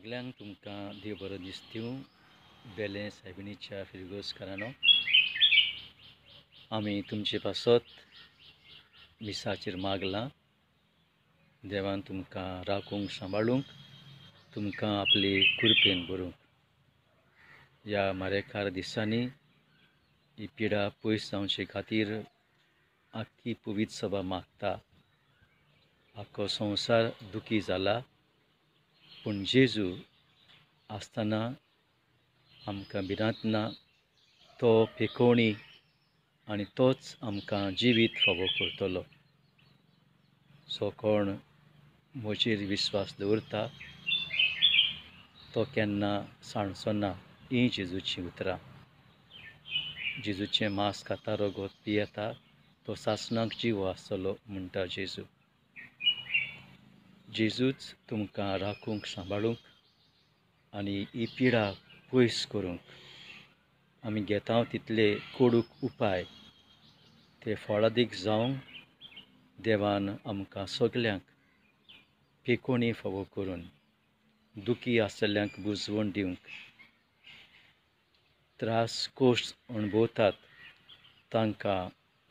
सगळ्यांक तुमकां देव बरो दीस दिवं. बेले सायबिणीच्या फिरगोसकारांनो, आमी तुमचे पासत मिसाचेर मागलां. देवान तुमकां राखूंक सांबाळूंक, तुमकां आपली कृपेन भरूंक. ह्या मारेकार दिसांनी ही पिडा पयस जावचे खातीर आख्खी पवित्र सभा मागता. आख्खो संवसार दुखी जाला, पूण जेजू आसतना आमकां भिरांत ना. तो पेखोवणी आनी तोच आमकां जिवीत फावो करतलो. सो कोण म्हजेर विस्वास दवरता तो केन्ना सांडचो ना. ही जेजूची उतरां. जेजूचें मांस खाता, रगत पियेता तो सासणाक जीव आसतलो म्हणटा जेजू. जेजूच तुमकां राखूंक सांबाळूंक आनी ही पिडा पयस करूंक. आमी घेता तितले कोडूक उपाय ते फळादीक जावंक देवान आमकां सगल्यांक पेखोवणी फावो करून दुखी आसतल्यांक बुजवण दिवंक. त्रास कोश्ट अणभवतात तांकां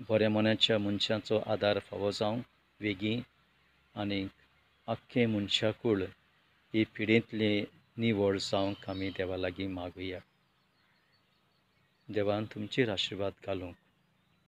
बऱ्या मनाच्या मनशांचो आदार फावो जावंक बेगीन आनी आख्खे मनशाकूळ ही पिडेंतले निवळ जावंक आमी देवा लागीं मागुया. देवान तुमचेर आशिर्वाद घालूंक.